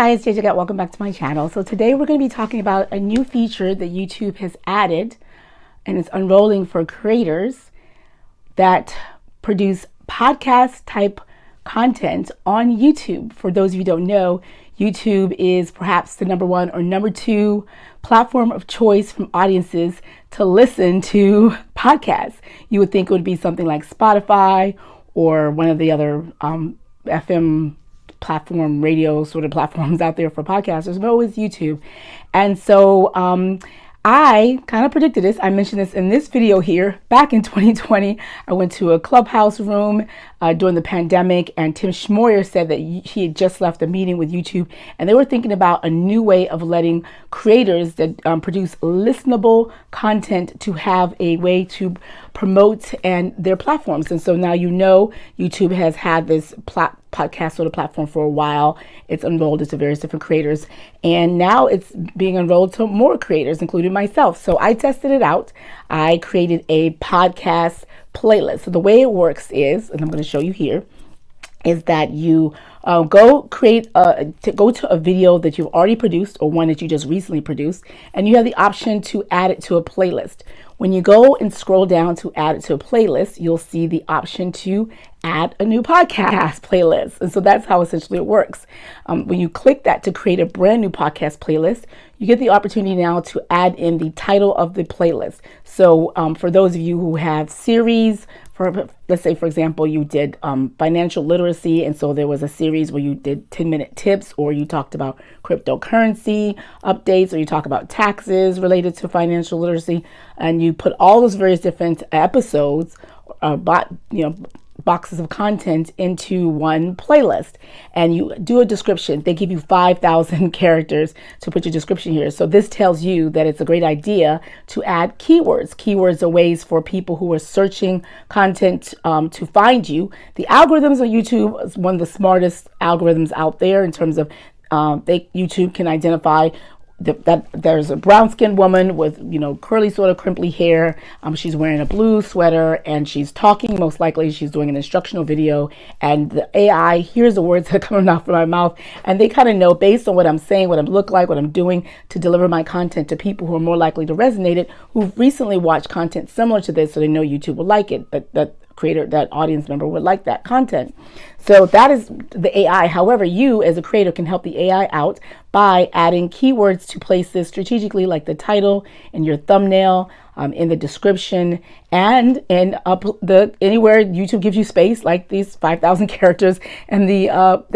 Hi, it's JJ. Welcome back to my channel. So today we're going to be talking about a new feature that YouTube has added, and it's unrolling for creators that produce podcast type content on YouTube. For those of you who don't know, YouTube is perhaps the number one or number two platform of choice from audiences to listen to podcasts. You would think it would be something like Spotify or one of the other FM platform radio sort of platforms out there for podcasters, but always YouTube. And so I kind of predicted this. I mentioned this in this video here back in 2020. I went to a Clubhouse room during the pandemic, and Tim Schmoyer said that he had just left a meeting with YouTube, and they were thinking about a new way of letting creators that produce listenable content to have a way to promote and their platforms. And so now YouTube has had this podcast sort of platform for a while. It's enrolled to various different creators, and now it's being enrolled to more creators, including myself. So I tested it out. I created a podcast playlist. So the way it works is, and I'm going to show you here, is that you go to a video that you've already produced or one that you just recently produced, and you have the option to add it to a playlist. When you go and scroll down to add it to a playlist, you'll see the option to add a new podcast playlist. And so that's how essentially it works. When you click that to create a brand new podcast playlist, you get the opportunity now to add in the title of the playlist. So for those of you who have series, let's say, for example, you did financial literacy, and so there was a series where you did 10-minute tips, or you talked about cryptocurrency updates, or you talk about taxes related to financial literacy, and you put all those various different episodes, boxes of content into one playlist, and you do a description. They give you 5,000 characters to put your description here. So this tells you that it's a great idea to add keywords. Keywords are ways for people who are searching content to find you. The algorithms on YouTube is one of the smartest algorithms out there in terms of YouTube can identify that there's a brown-skinned woman with, curly sort of crimply hair. She's wearing a blue sweater, and she's talking. Most likely she's doing an instructional video, and the AI hears the words that are coming out from my mouth, and they kind of know based on what I'm saying, what I look like, what I'm doing, to deliver my content to people who are more likely to resonate it, who've recently watched content similar to this, so they know YouTube will like it, that audience member would like that content. So that is the AI. However, you as a creator can help the AI out by adding keywords to places strategically, like the title and your thumbnail, in the description, and in anywhere YouTube gives you space, like these 5,000 characters, and the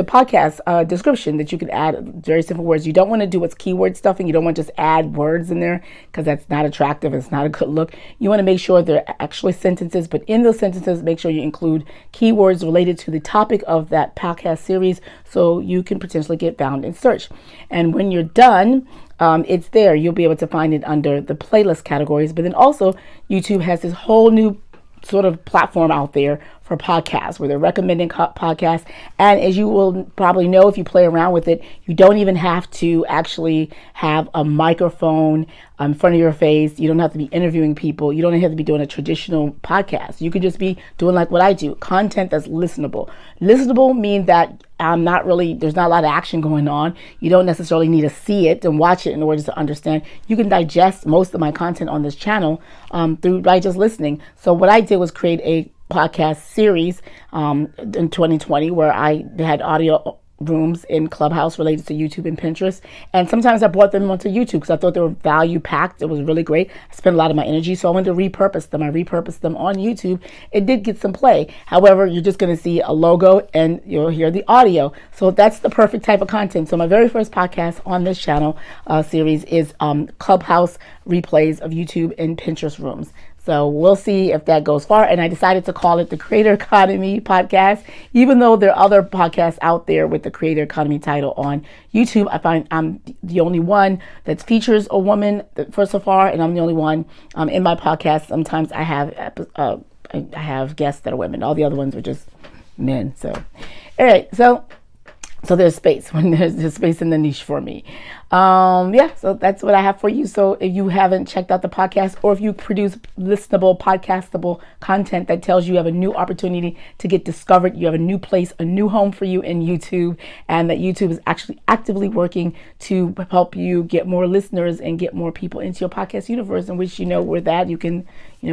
podcast description that you can add very simple words. You don't want to do what's keyword stuffing. You don't want to just add words in there, because that's not attractive. It's not a good look. You want to make sure they're actually sentences, but in those sentences, make sure you include keywords related to the topic of that podcast series, so you can potentially get found in search. And when you're done, it's there. You'll be able to find it under the playlist categories. But then also, YouTube has this whole new sort of platform out there for podcasts, where they're recommending podcasts. And as you will probably know, if you play around with it, you don't even have to actually have a microphone in front of your face. You don't have to be interviewing people. You don't have to be doing a traditional podcast. You could just be doing like what I do, content that's listenable. Listenable means that there's not a lot of action going on. You don't necessarily need to see it and watch it in order to understand. You can digest most of my content on this channel by just listening. So what I did was create a podcast series in 2020 where I had audio rooms in Clubhouse related to YouTube and Pinterest, and sometimes I brought them onto YouTube because I thought they were value packed. It was really great. I spent a lot of my energy, so I wanted to repurpose them. I repurposed them on YouTube. It did get some play. However, you're just going to see a logo and you'll hear the audio. So that's the perfect type of content. So my very first podcast on this channel series is Clubhouse replays of YouTube and Pinterest rooms. So we'll see if that goes far. And I decided to call it the Creator Economy Podcast, even though there are other podcasts out there with the Creator Economy title on YouTube. I find I'm the only one that features a woman so far, and I'm the only one in my podcast. Sometimes I have guests that are women. All the other ones are just men. So, all right. So So there's space when there's space in the niche for me. So that's what I have for you. So if you haven't checked out the podcast, or if you produce listenable, podcastable content that tells you have a new opportunity to get discovered, you have a new place, a new home for you in YouTube, and that YouTube is actually actively working to help you get more listeners and get more people into your podcast universe, in which, with that you can,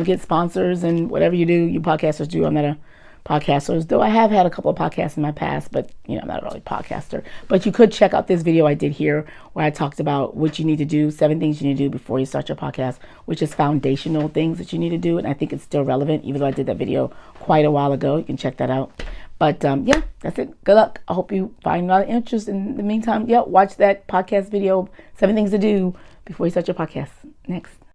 get sponsors and whatever you do, you podcasters do. I'm not a podcasters, though I have had a couple of podcasts in my past, but I'm not really a podcaster. But you could check out this video I did here where I talked about what you need to do, 7 things you need to do before you start your podcast, which is foundational things that you need to do. And I think it's still relevant, even though I did that video quite a while ago. You can check that out. But that's it. Good luck. I hope you find a lot of interest. In the meantime, watch that podcast video, 7 things to do before you start your podcast. Next.